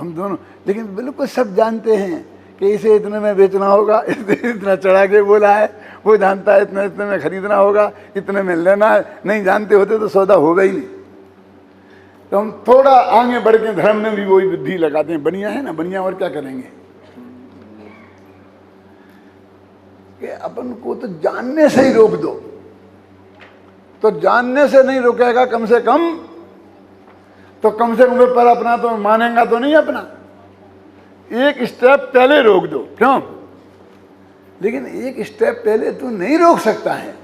हम दोनों, लेकिन बिल्कुल सब जानते हैं कि इसे इतने में बेचना होगा, इतना चढ़ा के बोला है, वो जानता है इतने इतने में खरीदना होगा, इतने में लेना है। नहीं जानते होते तो सौदा होगा ही नहीं। तो हम थोड़ा आगे बढ़ के धर्म में भी वही बुद्धि लगाते हैं, बनिया है ना, बनिया और क्या करेंगे कि अपन को तो जानने से ही रोक दो, तो जानने से नहीं रोकेगा कम से कम पर अपना तो मानेगा तो नहीं अपना, एक स्टेप पहले रोक दो। क्यों? लेकिन एक स्टेप पहले तू नहीं रोक सकता है।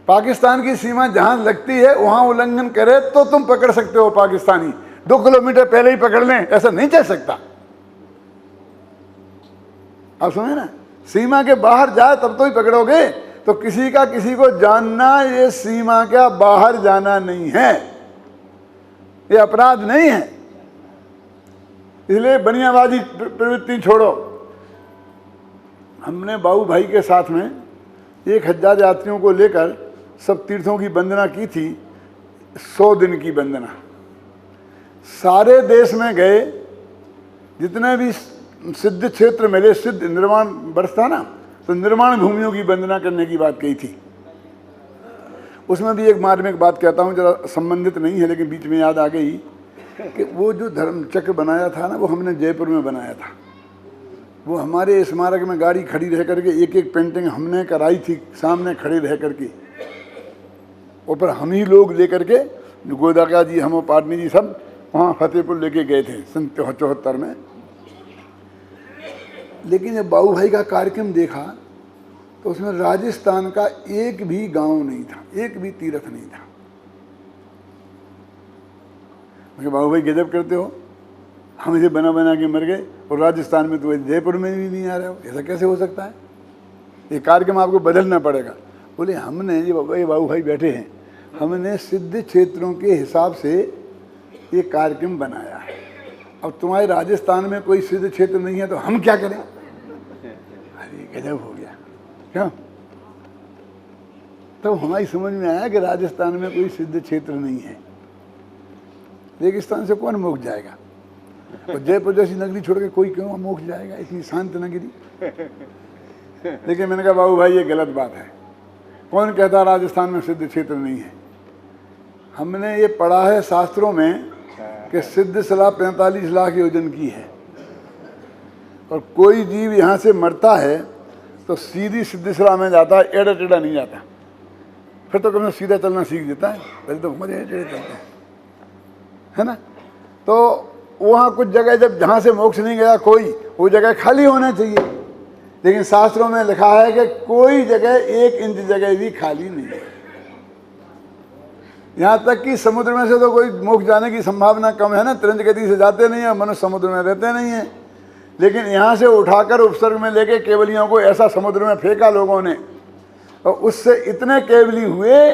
पाकिस्तान की सीमा जहां लगती है वहां उल्लंघन करे तो तुम पकड़ सकते हो पाकिस्तानी, 2 किलोमीटर पहले ही पकड़ लें ऐसा नहीं चल सकता। आप समझे ना, सीमा के बाहर जाए तब तो ही पकड़ोगे। तो किसी का किसी को जानना ये सीमा का बाहर जाना नहीं है, ये अपराध नहीं है। इसलिए बनियाबाजी प्रवृत्ति छोड़ो। हमने बाबू भाई के साथ में 1000 यात्रियों को लेकर सब तीर्थों की वंदना की थी, 100 दिन की वंदना। सारे देश में गए, जितने भी सिद्ध क्षेत्र मिले, सिद्ध निर्माण वर्ष था ना, तो निर्माण भूमियों की वंदना करने की बात कही थी। उसमें भी एक मार्मिक बात कहता हूँ, जरा संबंधित नहीं है लेकिन बीच में याद आ गई कि वो जो धर्म चक्र बनाया था ना, वो हमने जयपुर में बनाया था। वो हमारे स्मारक में गाड़ी खड़ी रह करके एक एक पेंटिंग हमने कराई थी, सामने खड़े रह करके, ऊपर हम ही लोग लेकर के, गोदाका जी, हम पाटनी जी सब वहाँ फतेहपुर लेके गए थे सन 74 में। लेकिन जब बाबू भाई का कार्यक्रम देखा तो उसमें राजस्थान का एक भी गांव नहीं था, एक भी तीर्थ नहीं था। मुझे बाबू भाई गजब करते हो, हम इसे बना बना के मर गए और राजस्थान में तो जयपुर में भी नहीं आ रहे हो, ऐसा कैसे हो सकता है? ये कार्यक्रम आपको बदलना पड़ेगा। बोले हमने, ये बाबू भाई बैठे हैं, हमने सिद्ध क्षेत्रों के हिसाब से ये कार्यक्रम बनाया है। अब तुम्हारे राजस्थान में कोई सिद्ध क्षेत्र नहीं है तो हम क्या करें? अरे गजब हो गया। क्या? तब हमारी समझ में आया कि राजस्थान में कोई सिद्ध क्षेत्र नहीं है। रेगिस्तान से कौन मोक्ष जाएगा? और जयपुर जैसी नगरी छोड़ के कोई क्यों मोक्ष जाएगा, इतनी शांत नगरी? लेकिन मैंने कहा बाबू भाई ये गलत बात है। कौन कहता राजस्थान में सिद्ध क्षेत्र नहीं है? हमने ये पढ़ा है शास्त्रों में कि सिद्ध शिला 45 लाख योजन की है, और कोई जीव यहाँ से मरता है तो सीधी सिद्ध शिला में जाता है, एड़ा टेढ़ा नहीं जाता। फिर तो कभी सीधा चलना सीख देता है, पहले तो मजे टेढ़े चलते हैं, है ना। तो वहाँ कुछ जगह जब जहाँ से मोक्ष नहीं गया कोई, वो जगह खाली होना चाहिए। लेकिन शास्त्रों में लिखा है कि कोई जगह 1 इंच जगह भी खाली नहीं है। यहाँ तक कि समुद्र में से तो कोई मोक्ष जाने की संभावना कम है ना, तुरंत गति से जाते नहीं है, मनुष्य समुद्र में रहते नहीं है। लेकिन यहाँ से उठाकर उपसर्ग में लेके केवलियों को ऐसा समुद्र में फेंका लोगों ने, और उससे इतने केवली हुए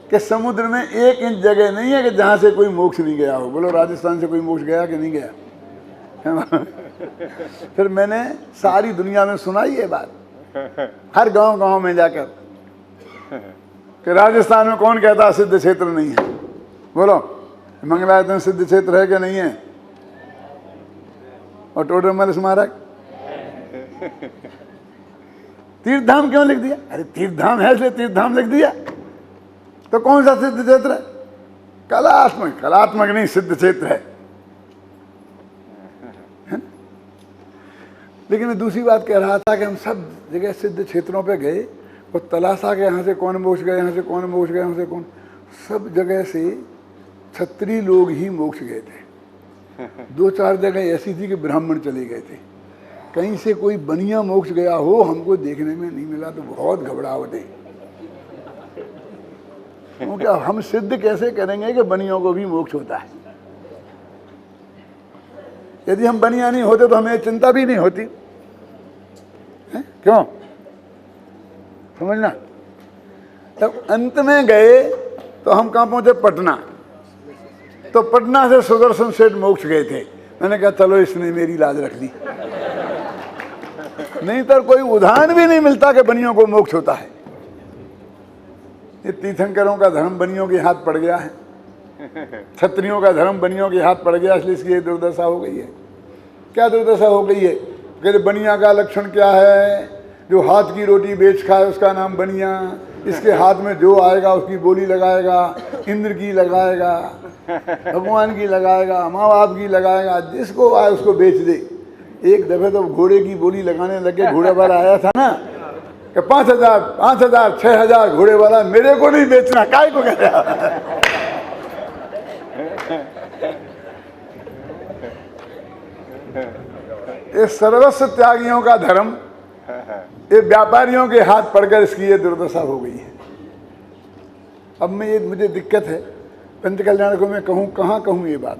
कि समुद्र में 1 इंच जगह नहीं है कि जहाँ से कोई मोक्ष नहीं गया हो। बोलो राजस्थान से कोई मोक्ष गया कि नहीं गया? है ना। फिर मैंने सारी दुनिया में सुनाई ये बात, हर गांव गांव में जाकर, कि राजस्थान में कौन कहता सिद्ध क्षेत्र नहीं है? बोलो मंगलायतन सिद्ध क्षेत्र है कि नहीं है? और टोडरमल स्मारक, तीर्थधाम क्यों लिख दिया? अरे तीर्थधाम है इसलिए तीर्थधाम लिख दिया। तो कौन सा सिद्ध क्षेत्र है? कलात्मक, कलात्मक नहीं, सिद्ध क्षेत्र है। लेकिन मैं दूसरी बात कह रहा था कि हम सब जगह सिद्ध क्षेत्रों पे गए और तलाशा के यहाँ से कौन मोक्ष गए, यहाँ से कौन मोक्ष गए, यहाँ से कौन, सब जगह से क्षत्रिय लोग ही मोक्ष गए थे। 2-4 जगह ऐसी थी कि ब्राह्मण चले गए थे। कहीं से कोई बनिया मोक्ष गया हो हमको देखने में नहीं मिला, तो बहुत घबराहट है। क्योंकि हम सिद्ध कैसे करेंगे कि बनियों को भी मोक्ष होता है? यदि हम बनिया नहीं होते तो हमें चिंता भी नहीं होती है? क्यों? समझना। तब अंत में गए तो हम कहाँ पहुंचे? पटना। तो पटना से सुदर्शन सेठ मोक्ष गए थे। मैंने कहा चलो इसने मेरी लाज रख ली, नहीं तो कोई उदाहरण भी नहीं मिलता कि बनियों को मोक्ष होता है। ये तीर्थंकरों का धर्म बनियों के हाथ पड़ गया है। क्षत्रियों का धर्म बनियों के हाथ पड़ गया, इसलिए इसकी ये दुर्दशा हो गई है। क्या दुर्दशा हो गई है? कहते बनिया का लक्षण क्या है? जो हाथ की रोटी बेच खाए उसका नाम बनिया। इसके हाथ में जो आएगा उसकी बोली लगाएगा, इंद्र की लगाएगा, भगवान की लगाएगा, माँ बाप की लगाएगा, जिसको आए उसको बेच दे। एक दफे तो घोड़े की बोली लगाने लगे, घोड़े वाला आया था ना कि 5,000, 5,000, 6,000 घोड़े वाला, मेरे को नहीं बेचना, काय को कह रहा। ये सर्वस्व त्यागियों का धर्म ये व्यापारियों के हाथ पड़कर इसकी ये दुर्दशा हो गई है। अब मैं ये मुझे दिक्कत है, पंच कल्याण को मैं कहूँ कहाँ कहूँ ये बात।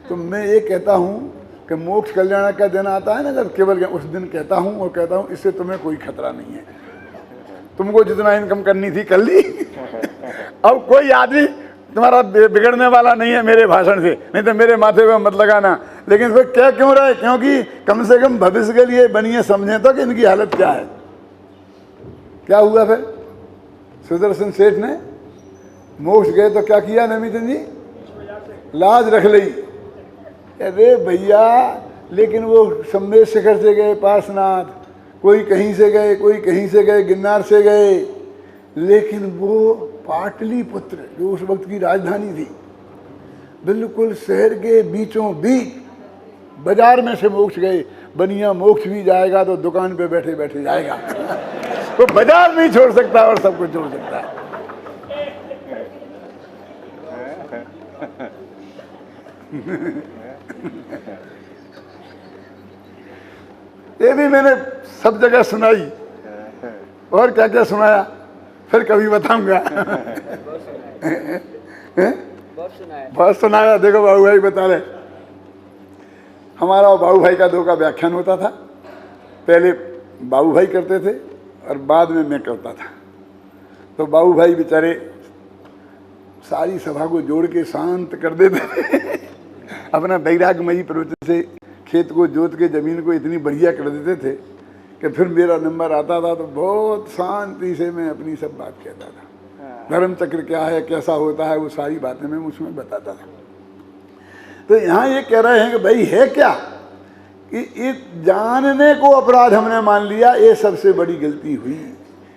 तो मैं ये कहता हूँ कि मोक्ष कल्याण का दिन आता है ना जब, केवल उस दिन कहता हूँ और कहता हूँ इससे तुम्हें कोई खतरा नहीं है। तुमको जितना इनकम करनी थी कर ली। अब कोई आदमी तुम्हारा बिगड़ने वाला नहीं है मेरे भाषण से, नहीं तो मेरे माथे पे मत लगाना। लेकिन फिर क्या क्यों रहे? क्योंकि कम से कम भविष्य के लिए बनिए, समझें तो कि इनकी हालत क्या है। क्या हुआ फिर? सुदर्शन सेठ ने मोक्ष गए तो क्या किया नमीचंद जी? लाज रख ली। अरे भैया, लेकिन वो सम्मेद शिखर से गए पार्श्वनाथ, कोई कहीं से गए, कोई कहीं से गए, गिरनार से गए, लेकिन वो पाटलिपुत्र जो उस वक्त की राजधानी थी, बिल्कुल शहर के बीचों बीच बाजार में से मोक्ष गए। बनिया मोक्ष भी जाएगा तो दुकान पे बैठे बैठे जाएगा। तो बाजार नहीं छोड़ सकता और सब कुछ छोड़ सकता है। ये भी मैंने सब जगह सुनाई, और क्या क्या सुनाया फिर कभी बताऊंगा। बहुत सुनाया। देखो बाबू भाई बता रहे, हमारा और बाबू भाई का 2 का व्याख्यान होता था। पहले बाबू भाई करते थे और बाद में मैं करता था। तो बाबू भाई बेचारे सारी सभा को जोड़ के शांत कर देते थे। अपना वैराग्यमयी प्रवचन से खेत को जोत के जमीन को इतनी बढ़िया कर देते थे कि फिर मेरा नंबर आता था तो बहुत शांति से मैं अपनी सब बात कहता था। धर्म चक्र क्या है, कैसा होता है, वो सारी बातें मैं उसमें बताता था। तो यहाँ ये कह रहे हैं कि भाई है क्या कि ये जानने को अपराध हमने मान लिया। ये सबसे बड़ी गलती हुई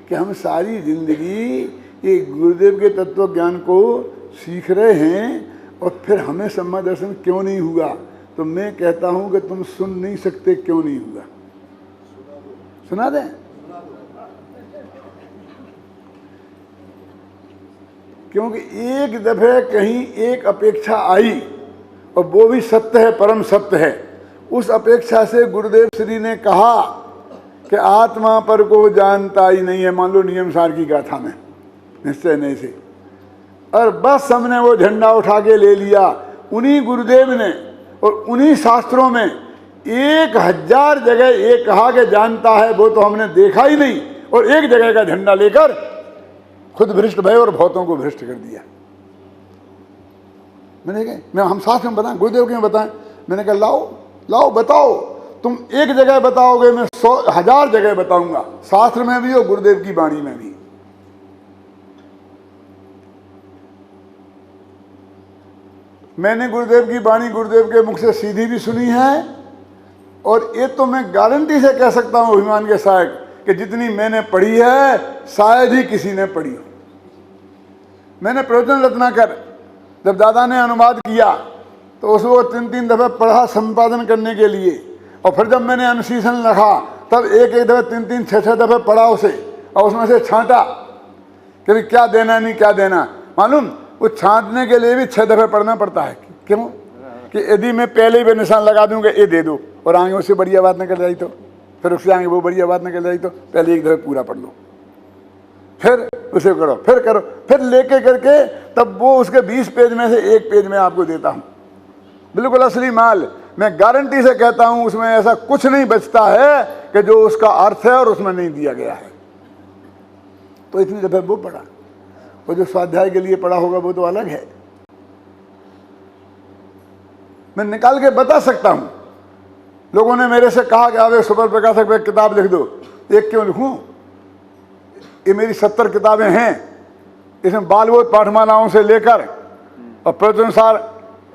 कि हम सारी जिंदगी ये गुरुदेव के तत्व ज्ञान को सीख रहे हैं और फिर हमें सम्मा दर्शन क्यों नहीं हुआ। तो मैं कहता हूँ कि तुम सुन नहीं सकते, क्यों नहीं हुआ? सुना दें? क्योंकि एक दफे कहीं एक अपेक्षा आई और वो भी सत्य है, परम सत्य है। उस अपेक्षा से गुरुदेव श्री ने कहा कि आत्मा पर को जानता ही नहीं है, मान लो नियम सार की गाथा में निश्चय नहीं से, और बस हमने वो झंडा उठा के ले लिया। उन्हीं गुरुदेव ने और उन्हीं शास्त्रों में 1000 जगह ये कहा कि जानता है, वो तो हमने देखा ही नहीं, और एक जगह का झंडा लेकर खुद भ्रष्ट भय और भौतों को भ्रष्ट कर दिया। मैंने कहा हम शास्त्र में बताएं, गुरुदेव के में बताएं। मैंने कहा लाओ लाओ बताओ, तुम एक जगह बताओगे मैं 100,000 जगह बताऊंगा, शास्त्र में भी और गुरुदेव की वाणी में भी। मैंने गुरुदेव की वाणी गुरुदेव के मुख से सीधी भी सुनी है, और ये तो मैं गारंटी से कह सकता हूं अभिमान के साथ कि जितनी मैंने पढ़ी है शायद ही किसी ने पढ़ी हो। मैंने प्रवचन रत्नाकर जब दादा ने अनुवाद किया तो उसको 3-3 दफे पढ़ा संपादन करने के लिए, और फिर जब मैंने अनुशीलन लिखा तब एक दफे 3-3, 6-6 दफे पढ़ा उसे, और उसमें से छांटा कि क्या देना नहीं क्या देना। मालूम वो छांटने के लिए भी 6 दफे पढ़ना पड़ता है। क्यों? कि यदि मैं पहले ही निशान लगा दूंगा ये दे दो और आगे उससे बढ़िया बात निकल जाए तो, फिर उससे आगे वो बढ़िया बात निकल जाए तो पहले एक दफे पूरा पढ़ लो, फिर उसे करो, फिर करो, फिर लेके करके तब वो उसके 20 पेज में से 1 पेज में आपको देता हूं, बिल्कुल असली माल। मैं गारंटी से कहता हूं उसमें ऐसा कुछ नहीं बचता है कि जो उसका अर्थ है और उसमें नहीं दिया गया है। तो इतनी दफे वो पढ़ा, वो जो स्वाध्याय के लिए पढ़ा होगा वो तो अलग है। मैं निकाल के बता सकता हूं। लोगों ने मेरे से कहा कि आप सुपर प्रकाशक पे किताब लिख दो। एक क्यों लिखूं? ये मेरी 70 किताबें हैं, इसमें बालबोध पाठमालाओं से लेकर और प्रवचनसार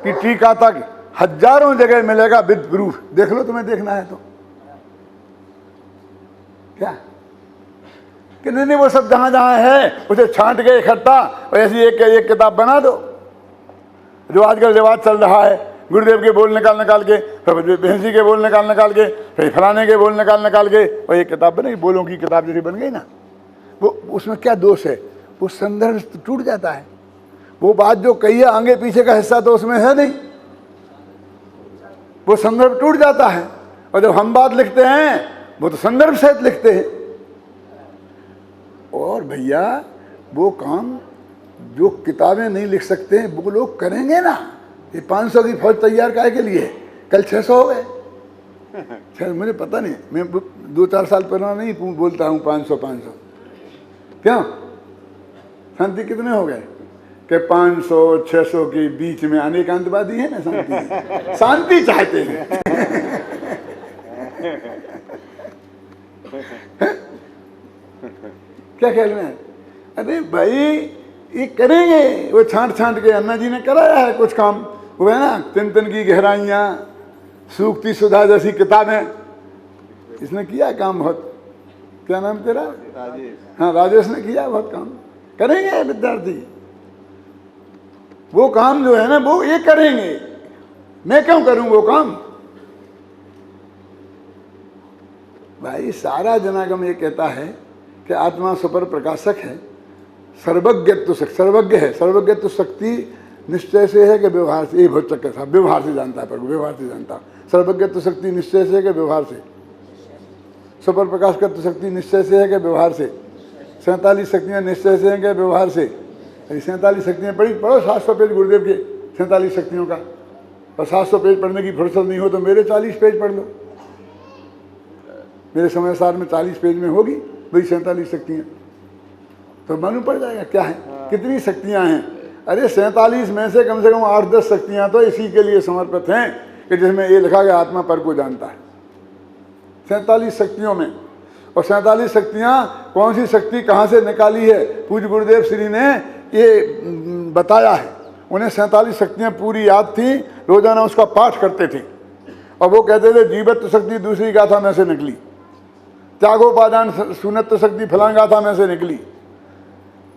की टीका तक हजारों जगह मिलेगा विद प्रूफ। देख लो, तुम्हें देखना है तो क्या कि नहीं, वो सब जहां जहां है उसे छांट के इकट्ठा और ऐसी एक किताब बना दो। जो आजकल रिवाज चल रहा है, गुरुदेव के बोल निकाल के, फिर बहसी के बोल निकाल के, फिर फलाने के बोल निकाल के, और एक किताब बनेगी, बोलों की किताब जैसी बन गई ना। वो उसमें क्या दोष है? वो संदर्भ टूट जाता है। वो बात जो कही है आगे पीछे का हिस्सा तो उसमें है नहीं, वो संदर्भ टूट जाता है। और जब हम बात लिखते हैं वो तो संदर्भ सहित लिखते हैं। और भैया वो काम जो किताबें नहीं लिख सकते हैं वो लोग करेंगे ना। ये 500 की फौज तैयार काहे के लिए? कल 600 हो गए। शायद मुझे पता नहीं, मैं 2-4 साल पहले नहीं बोलता हूँ 500। क्यों? शांति कितने हो गए कि 500-600 के बीच में अनेकांतवादी है ना। शांति चाहते हैं। क्या ख्याल में? अरे भाई ये करेंगे, वो छांट के अन्ना जी ने कराया है कुछ काम, वो है ना तिन की गहराइयाँ, सूक्ति सुधा जैसी किताबें, इसने किया काम बहुत। क्या नाम तेरा? राजेश। हाँ, राजेश ने किया बहुत काम। करेंगे विद्यार्थी वो काम जो है ना, वो ये करेंगे। मैं क्यों करूं वो काम? भाई सारा जनागम ये कहता है कि आत्मा सुपर प्रकाशक है, सर्वज्ञत्व सर्वज्ञ है। सर्वज्ञत्व शक्ति निश्चय से है कि व्यवहार से? ये बहुत चक्कर था, व्यवहार से जानता है, पर व्यवहार से जानता। सर्वज्ञत्व शक्ति निश्चय से है कि व्यवहार से? सुपर प्रकाशकत्व शक्ति निश्चय से है कि व्यवहार से? 47 शक्तियाँ निश्चय से हैं कि व्यवहार से? 47 शक्तियाँ पढ़ो 700 पेज गुरुदेव के 47 शक्तियों का। और 700 पेज पढ़ने की फुर्सत नहीं हो तो मेरे 40 पेज पढ़ लो। मेरे समय सार में 40 पेज में होगी वही 47 शक्तियाँ, तो मालूम पड़ जाएगा क्या है, कितनी शक्तियाँ हैं। अरे 47 में से कम 8-10 शक्तियाँ तो इसी के लिए समर्पित हैं कि जिसमें ये लिखा गया आत्मा पर को जानता है। 47 शक्तियों में। और 47 शक्तियाँ कौन सी शक्ति कहाँ से निकाली है, पूज्य गुरुदेव श्री ने ये बताया है। उन्हें 47 शक्तियाँ पूरी याद थी, रोजाना उसका पाठ करते थे। और वो कहते थे जीवत्व शक्ति दूसरी गाथा में से निकली, त्यागोपादान शून्यत्व शक्ति फलां गाथा में से निकली,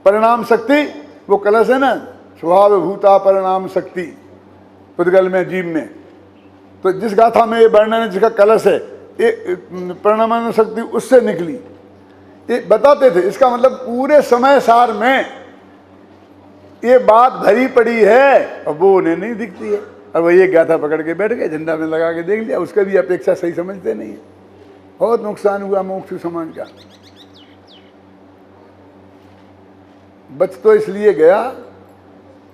परिणाम शक्ति वो कलश है ना, स्वभाव भूता परिणाम शक्ति पुद्गल में जीव में, तो जिस गाथा में ये वर्णन है जिसका कलश है ये परिणाम शक्ति उससे निकली। ये बताते थे। इसका मतलब पूरे समय सार में ये बात भरी पड़ी है और वो उन्हें नहीं दिखती है। और वो ये गाथा पकड़ के बैठ गए, झंडा में लगा के देख लिया, उसका भी अपेक्षा सही समझते नहीं है। बहुत नुकसान हुआ मोक्ष समाज का। बच तो इसलिए गया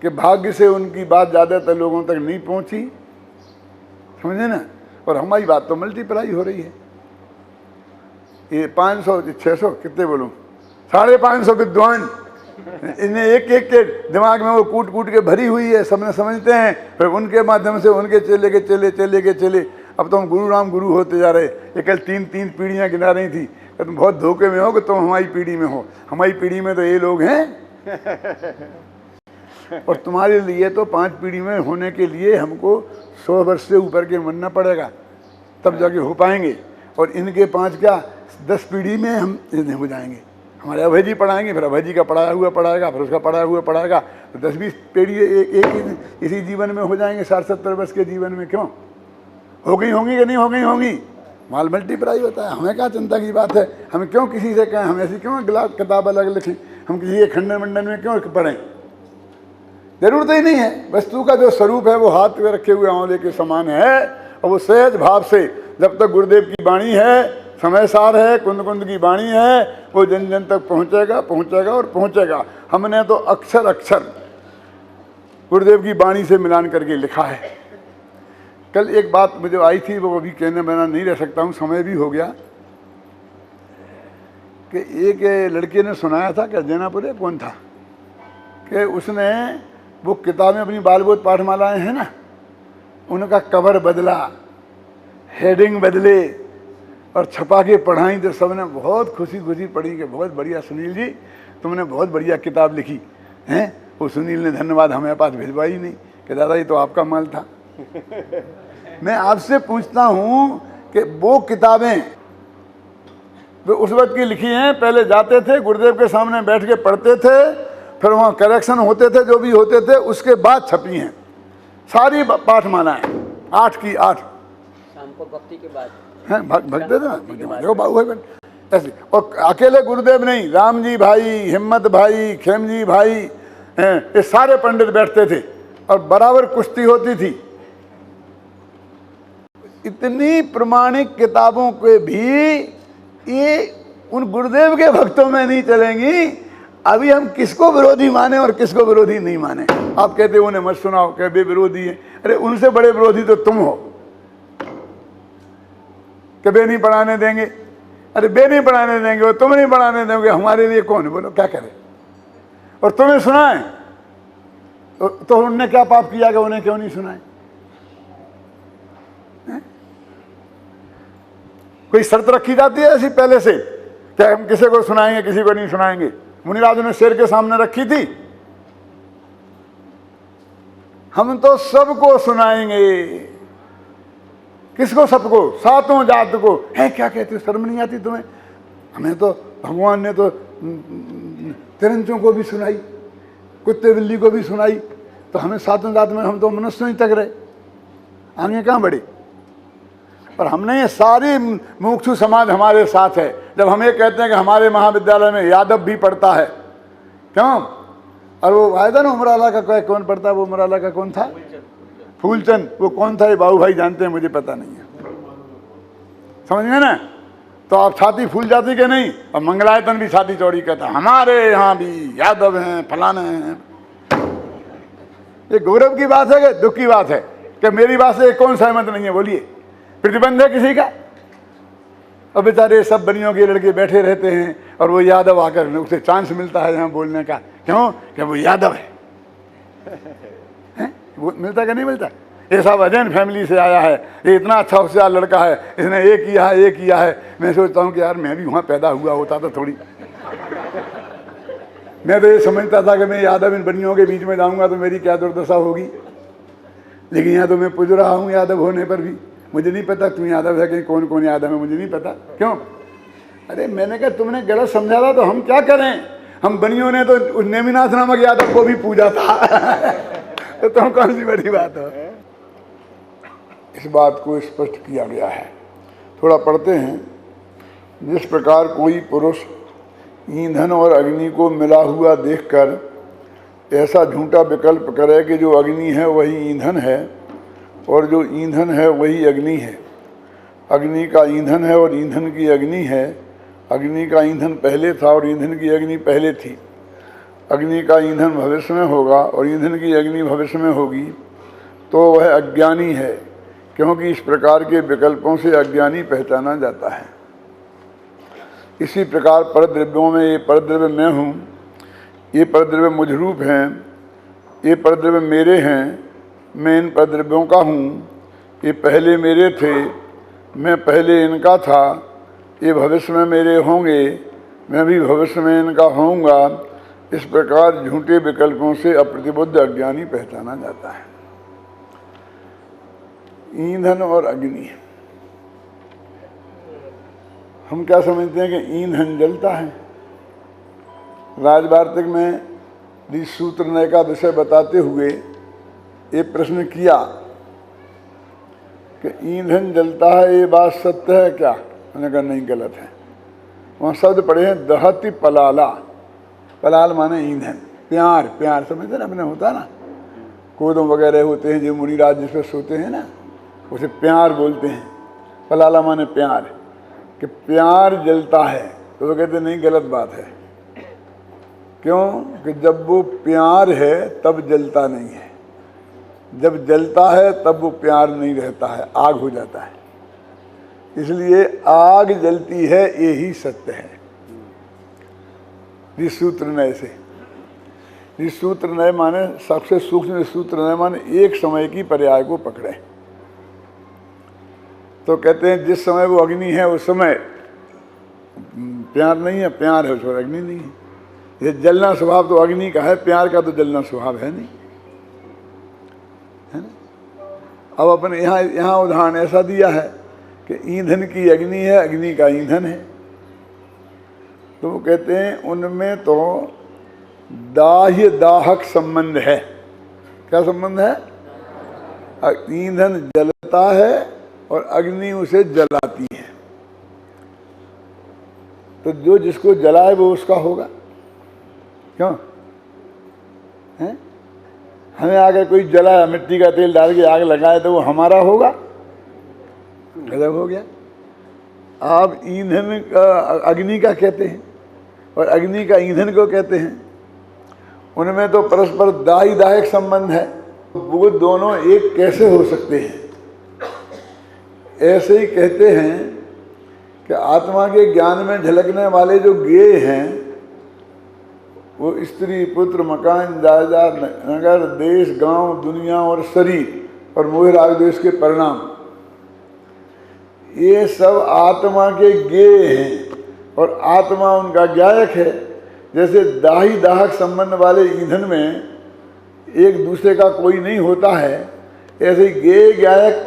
कि भाग्य से उनकी बात ज़्यादातर लोगों तक नहीं पहुंची, समझे ना। और हमारी बात तो मल्टीप्लाई हो रही है। ये 500-600 कितने बोलूं, 550 विद्वान, इन्हें एक के दिमाग में वो कूट के भरी हुई है, सबने समझते हैं। फिर उनके माध्यम से उनके चेले के चेले। अब तो हम गुरु राम गुरु होते जा रहे। ये कल 3 पीढ़ियाँ गिना रही थी कि तुम बहुत धोखे में हो कि तुम हमारी पीढ़ी में हो। हमारी पीढ़ी में तो ये लोग हैं और तुम्हारे लिए तो 5 पीढ़ी में होने के लिए हमको 100 वर्ष से ऊपर के बनना पड़ेगा, तब जाके हो पाएंगे। और इनके 5 क्या 10 पीढ़ी में हम हो जाएंगे। हमारे अभय जी पढ़ाएंगे, फिर अभय जी का पढ़ाया हुआ पढ़ाएगा, फिर उसका पढ़ाया हुआ पढ़ाएगा, तो 10-20 पीढ़ी एक ही इसी जीवन में हो जाएंगे। 60-70 वर्ष के जीवन में क्यों हो गई होंगी कि नहीं हो गई होंगी, माल मल्टीप्लाई होता है। हमें क्या चिंता की बात है, हमें क्यों किसी से कहें, हम ऐसी क्यों किताब अलग लिखें, हम किसी के खंडन मंडन में क्यों पढ़ें, जरूरत ही नहीं है। वस्तु का जो स्वरूप है वो हाथ में रखे हुए आंवले के समान है। और वो सहज भाव से जब तक गुरुदेव की वाणी है, समय सार है, कुंद कुंद की वाणी है, वो जन जन तक पहुँचेगा और पहुँचेगा। हमने तो अक्षर अक्षर गुरुदेव की वाणी से मिलान करके लिखा है। कल एक बात मुझे आई थी, वो अभी कहने बिना नहीं रह सकता हूँ, समय भी हो गया, कि एक लड़के ने सुनाया था कि जैनापुरे कौन था कि उसने वो किताबें अपनी बालबोध पाठमालाएँ हैं ना, उनका कवर बदला, हेडिंग बदले और छपा के पढ़ाई। तो सबने बहुत खुशी पढ़ी कि बहुत बढ़िया सुनील जी, तुमने बहुत बढ़िया किताब लिखी। हैं? वो सुनील ने धन्यवाद हमें पास भिजवा ही नहीं कि दादा ये तो आपका माल था। मैं आपसे पूछता हूँ कि वो किताबें तो उस वक्त की लिखी हैं, पहले जाते थे गुरुदेव के सामने बैठ के पढ़ते थे, फिर वहाँ करेक्शन होते थे, जो भी होते थे, उसके बाद छपी हैं सारी पाठमालाएं, 8 की 8 शाम को भक्ति के बाद हैं, भगते थे ना देखो बाबू भाई ऐसे। और अकेले गुरुदेव नहीं, राम जी भाई, हिम्मत भाई, खेमजी भाई, ये सारे पंडित बैठते थे और बराबर कुश्ती होती थी। इतनी प्रमाणिक किताबों के भी ये उन गुरुदेव के भक्तों में नहीं चलेंगी। अभी हम किसको विरोधी माने और किसको विरोधी नहीं माने। आप कहते हो उन्हें मत सुनाओ, कह बे विरोधी है। अरे उनसे बड़े विरोधी तो तुम हो, कि बे नहीं पढ़ाने देंगे। अरे बे नहीं पढ़ाने देंगे और तुम नहीं पढ़ाने देंगे, हमारे लिए कौन है? बोलो क्या करें? और तुम्हें सुनाएं तो उनने क्या पाप किया कि उन्हें क्यों नहीं सुनाए? कोई शर्त रखी जाती है ऐसी पहले से क्या हम किसी को सुनाएंगे किसी को नहीं सुनाएंगे? मुनिराजों ने शेर के सामने रखी थी, हम तो सबको सुनाएंगे। किसको? सबको, सातों जात को। है क्या कहते हो? शर्म नहीं आती तुम्हें? हमें तो भगवान ने तो तिरंचों को भी सुनाई, कुत्ते बिल्ली को भी सुनाई, तो हमें सातों जात में हम तो मनुष्य ही तक रहे, आगे कहाँ बढ़े? पर हमने ये सारी मुमुक्षु समाज हमारे साथ है। जब हम ये कहते हैं कि हमारे महाविद्यालय में यादव भी पढ़ता है, क्यों? और वो आया था ना उमराला का, कौन पढ़ता है वो? उमराला का कौन था? फूलचंद। वो कौन था ये बाबू भाई जानते हैं? मुझे पता नहीं है, समझ गए ना? तो आप छाती फूल जाती कि नहीं? और मंगलायतन भी छाती चौड़ी कहता हमारे यहाँ भी यादव हैं, फलाने हैं। ये गौरव की बात है कि दुख की बात है? कि मेरी बात से कौन सहमत नहीं है? बोलिए, प्रतिबंध है किसी का? और बेचारे सब बनियों के लड़के बैठे रहते हैं और वो यादव आकर उसे चांस मिलता है यहाँ बोलने का। क्यों? कि वो यादव है। वो मिलता कि नहीं मिलता? ये सब अजैन फैमिली से आया है, ये इतना अच्छा होशियार लड़का है, इसने ये किया है ये किया है। मैं सोचता हूँ कि यार मैं भी वहाँ पैदा हुआ होता तो थोड़ी, मैं तो ये समझता था कि मैं यादव इन बनियों के बीच में जाऊँगा तो मेरी क्या दुर्दशा होगी। लेकिन यहाँ तो मैं पूछ रहा हूँ यादव होने पर भी मुझे नहीं पता तू यादव है कि कौन कौन यादव है, मुझे नहीं पता। क्यों? अरे मैंने कहा तुमने गलत समझा था तो हम क्या करें? हम बनियों ने तो उस नेमिनाथ नामक यादव को भी पूजा था। तो तुम कौन सी बड़ी बात हो? इस बात को स्पष्ट किया गया है। थोड़ा पढ़ते हैं। जिस प्रकार कोई पुरुष ईंधन और अग्नि को मिला हुआ देखकर ऐसा झूठा विकल्प करे कि जो अग्नि है वही ईंधन है और जो ईंधन है वही अग्नि है, अग्नि का ईंधन है और ईंधन की अग्नि है, अग्नि का ईंधन पहले था और ईंधन की अग्नि पहले थी, अग्नि का ईंधन भविष्य में होगा और ईंधन की अग्नि भविष्य में होगी, तो वह अज्ञानी है, क्योंकि इस प्रकार के विकल्पों से अज्ञानी पहचाना जाता है। इसी प्रकार परद्रव्यों में ये परद्रव्य मैं हूँ, ये परद्रव्य मुझरूप हैं, ये परद्रव्य मेरे हैं, मैं इन परद्रव्यों का हूँ, ये पहले मेरे थे, मैं पहले इनका था, ये भविष्य में मेरे होंगे, मैं भी भविष्य में इनका होऊंगा। इस प्रकार झूठे विकल्पों से अप्रतिबुद्ध अज्ञानी पहचाना जाता है। ईंधन और अग्नि, हम क्या समझते हैं कि ईंधन जलता है। राजवार्तिक में सूत्र नय का विषय बताते हुए एक प्रश्न किया कि ईंधन जलता है, ये बात सत्य है क्या? मैंने कहा नहीं, गलत है। वहाँ शब्द पढ़े हैं दहति पलाला। पलाल माने ईंधन, प्यार, प्यार समझते ना अपने, होता ना कोदम वगैरह होते हैं जो मुनिराज जिस पर सोते हैं ना, उसे प्यार बोलते हैं। पलाला माने प्यार, कि प्यार जलता है। तो वो कहते नहीं, गलत बात है। क्यों? कि जब वो प्यार है तब जलता नहीं है, जब जलता है तब वो प्यार नहीं रहता है, आग हो जाता है। इसलिए आग जलती है, यही सत्य है। सूत्र नय से, सूत्र नय माने सबसे सूक्ष्म सूत्र नय माने एक समय की पर्याय को पकड़े। तो कहते हैं जिस समय वो अग्नि है उस समय प्यार नहीं है, प्यार है उस समय अग्नि नहीं है। ये जलना स्वभाव तो अग्नि का है, प्यार का तो जलना स्वभाव है नहीं, है ना। अब अपने यहाँ उदाहरण ऐसा दिया है कि ईंधन की अग्नि है, अग्नि का ईंधन है। तो वो कहते हैं उनमें तो दाह्य दाहक संबंध है। क्या संबंध है? ईंधन जलता है और अग्नि उसे जलाती है। तो जो जिसको जलाए वो उसका होगा, क्यों है? हमें आकर कोई जलाया, मिट्टी का तेल डाल के आग लगाए तो वो हमारा होगा? गजब हो गया। आप ईंधन अग्नि का कहते हैं और अग्नि का ईंधन को कहते हैं। उनमें तो परस्पर दाही दायक संबंध है। वो दोनों एक कैसे हो सकते हैं? ऐसे ही कहते हैं कि आत्मा के ज्ञान में झलकने वाले जो ज्ञेय हैं वो स्त्री, पुत्र, मकान, जायदाद, नगर, देश, गांव, दुनिया और शरीर और मोह राग द्वेष के परिणाम, ये सब आत्मा के ज्ञेय हैं और आत्मा उनका ज्ञायक है। जैसे दाही दाहक संबंध वाले ईंधन में एक दूसरे का कोई नहीं होता है, ऐसे ही ज्ञेय ज्ञायक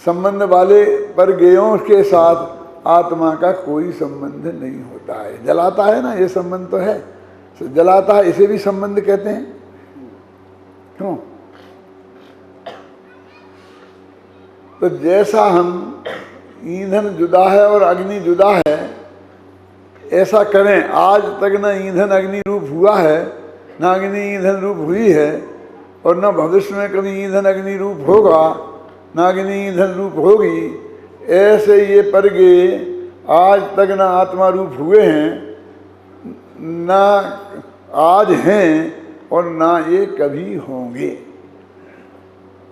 संबंध वाले पर ज्ञेयों के साथ आत्मा का कोई संबंध नहीं होता है। जलाता है ना, ये संबंध तो है, जलाता है, इसे भी संबंध कहते हैं। क्यों? तो जैसा हम ईंधन जुदा है और अग्नि जुदा है, ऐसा करें। आज तक न ईंधन अग्नि रूप हुआ है, न अग्नि ईंधन रूप हुई है, और न भविष्य में कभी ईंधन अग्नि रूप होगा, न अग्नि ईंधन रूप होगी। ऐसे ये परगे आज तक न आत्मा रूप हुए हैं, न आज हैं और न ये कभी होंगे।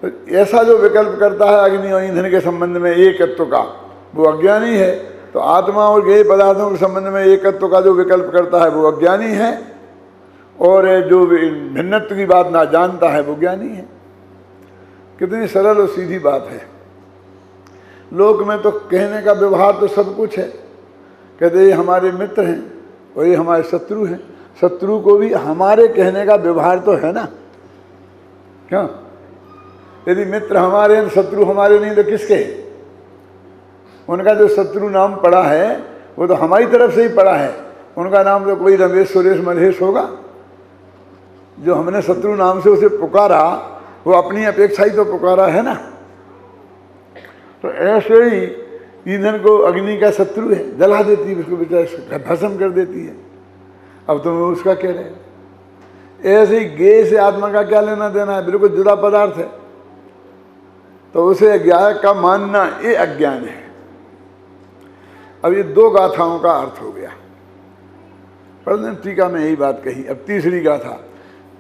तो ऐसा जो विकल्प करता है अग्नि और ईंधन के संबंध में एकत्व का, वो अज्ञानी है। तो आत्मा और ज्ञेय पदार्थों के संबंध में एकत्व का जो विकल्प करता है वो अज्ञानी है, और जो भिन्नत्व की बात ना जानता है वो ज्ञानी है। कितनी सरल और सीधी बात है। लोक में तो कहने का व्यवहार तो सब कुछ है। कहते ये हमारे मित्र हैं और ये हमारे शत्रु हैं। शत्रु को भी हमारे कहने का व्यवहार तो है ना, क्यों? यदि मित्र हमारे हैं, शत्रु हमारे नहीं, तो किसके? उनका जो शत्रु नाम पड़ा है वो तो हमारी तरफ से ही पड़ा है। उनका नाम तो कोई रमेश, सुरेश, महेश होगा। जो हमने शत्रु नाम से उसे पुकारा वो अपनी अपेक्षा ही तो पुकारा है ना। तो ऐसे ही ईंधन को अग्नि का शत्रु है, जला देती है, उसको बेचारा भस्म कर देती है। अब तुम उसका कह रहे हैं। ऐसे ही ज्ञेय से आत्मा का क्या लेना देना है? बिल्कुल जुदा पदार्थ है। तो उसे अज्ञायक का मानना ये अज्ञान है। अब ये दो गाथाओं का अर्थ हो गया। पढ़ने टीका में यही बात कही। अब तीसरी गाथा,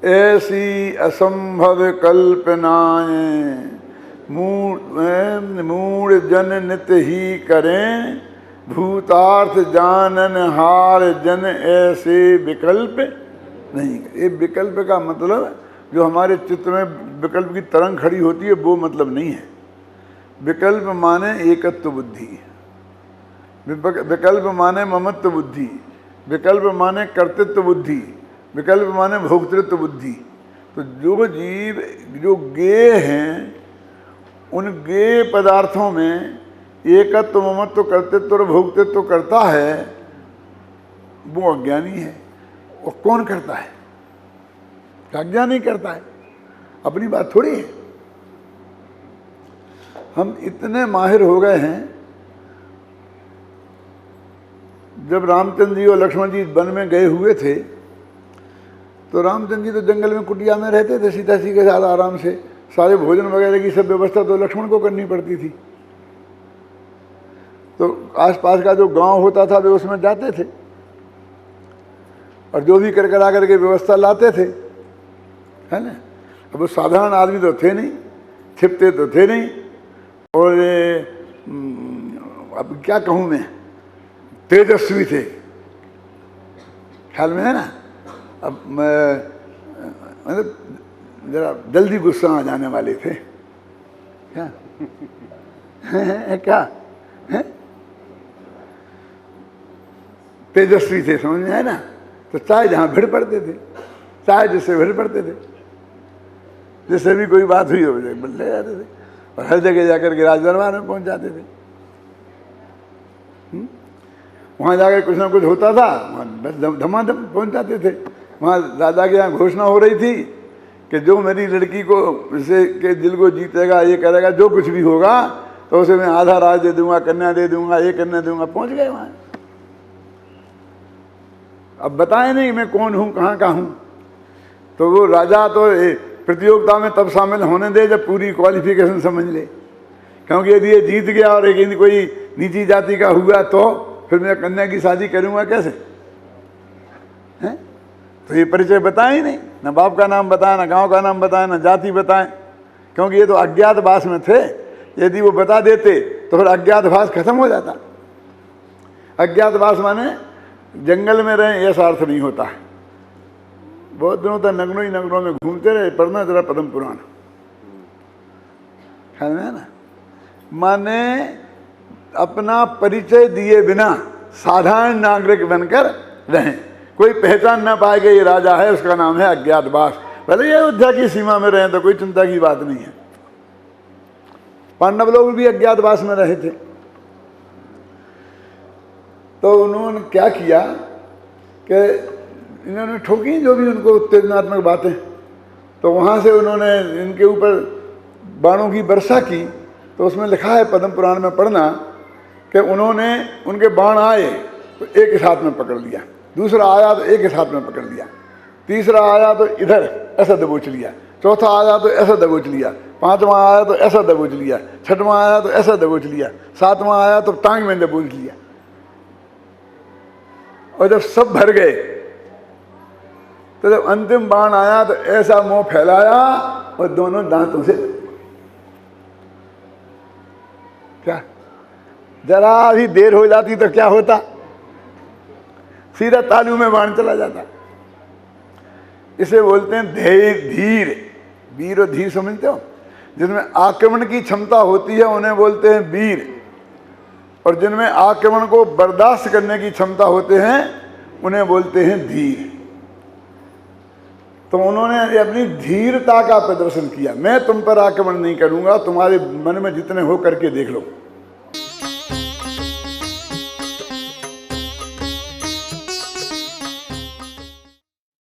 ऐसी असंभव कल्पनाएं मूढ़ जन नित ही करें, भूतार्थ जानन हार जन ऐसे विकल्प नहीं। ये विकल्प का मतलब जो हमारे चित्त में विकल्प की तरंग खड़ी होती है वो मतलब नहीं है। विकल्प माने एकत्व बुद्धि, विकल्प माने ममत्व बुद्धि, विकल्प माने कर्तृत्व बुद्धि, विकल्प माने भोक्तृत्व बुद्धि। तो जो जीव जो ज्ञेय हैं उन ज्ञेय पदार्थों में एकत्व, ममत्व, कर्तृत्व और भोक्तृत्व करता है, वो अज्ञानी है। वो कौन करता है? अज्ञानी करता है। अपनी बात थोड़ी है। हम इतने माहिर हो गए हैं, जब रामचंद्र जी और लक्ष्मण जी वन में गए हुए थे तो रामचंद्र जी तो जंगल में कुटिया में रहते थे सीता जी के साथ आराम से। सारे भोजन वगैरह की सब व्यवस्था तो लक्ष्मण को करनी पड़ती थी। तो आसपास का जो गांव होता था वे उसमें जाते थे और जो भी कर करा करके व्यवस्था लाते थे, है ना। अब वो साधारण आदमी तो थे नहीं, छिपते तो थे नहीं, और अब क्या कहूँ मैं, तेजस्वी थे, ख्याल में है ना। अब मतलब जरा जल्दी गुस्सा आ जाने वाले थे, क्या क्या है? तेजस्वी थे, समझ में है ना। तो चाहे जहाँ भिड़ पड़ते थे, चाहे जिससे भिड़ पड़ते थे, जिससे भी कोई बात हुई हो बदले जाते थे और हर जगह जाकर के राज दरबार में पहुँच जाते थे। वहाँ जाकर कुछ ना कुछ होता था, वहाँ बस धमाधम पहुँच जाते थे। वहाँ राजा के यहाँ घोषणा हो रही थी कि जो मेरी लड़की को इसे के दिल को जीतेगा, ये करेगा, जो कुछ भी होगा तो उसे मैं आधा राज दे दूंगा, कन्या दे दूंगा, ये करने दूंगा। पहुँच गए वहाँ। अब बताए नहीं मैं कौन हूँ, कहाँ का हूँ। तो वो राजा तो प्रतियोगिता में तब शामिल होने दे जब पूरी क्वालिफिकेशन समझ ले, क्योंकि यदि ये जीत गया और एक कोई नीची जाति का हुआ तो फिर मैं कन्या की शादी करूँगा कैसे, हैं? तो ये परिचय बताए ही नहीं, ना बाप का नाम बताए, ना गांव का नाम बताए, ना जाति बताए, क्योंकि ये तो अज्ञातवास में थे। यदि वो बता देते तो फिर अज्ञातवास खत्म हो जाता। अज्ञातवास माने जंगल में रहे ऐसा अर्थ नहीं होता है। बहुत दिनों तक नगरों ही नगरों में घूमते रहे, पढ़ना जरा पद्म पुराण, ख्याल में है ना। माने अपना परिचय दिए बिना साधारण नागरिक बनकर रहें, कोई पहचान ना पाएगा ये राजा है, उसका नाम है अज्ञातवास। भले ये अयोध्या की सीमा में रहें तो कोई चिंता की बात नहीं है। पांडव लोग भी अज्ञातवास में रहे थे। तो उन्होंने क्या किया कि इन्होंने ठोकी जो भी उनको उत्तेजनात्मक बातें, तो वहाँ से उन्होंने इनके ऊपर बाणों की वर्षा की। तो उसमें लिखा है पद्म पुराण में पढ़ना कि उन्होंने उनके बाण आए तो एक ही हाथ में पकड़ लिया, दूसरा आया तो एक ही हाथ में पकड़ लिया, तीसरा आया तो इधर ऐसा दबोच लिया, चौथा आया तो ऐसा दबोच लिया, पांचवा आया तो ऐसा दबोच लिया, छठवां आया तो ऐसा दबोच लिया, सातवां आया तो टांग में दबोच लिया। और जब सब भर गए तो जब अंतिम बाण आया तो ऐसा मुंह फैलाया और दोनों दांतों से, क्या जरा भी देर हो जाती तो क्या होता, सीधा तालू में बाण चला जाता। इसे बोलते हैं धीर। वीर और धीर समझते हो? जिनमें आक्रमण की क्षमता होती है उन्हें बोलते हैं वीर, और जिनमें आक्रमण को बर्दाश्त करने की क्षमता होते हैं उन्हें बोलते हैं धीर। तो उन्होंने अपनी धीरता का प्रदर्शन किया। मैं तुम पर आक्रमण नहीं करूंगा, तुम्हारे मन में जितने हो करके देख लो।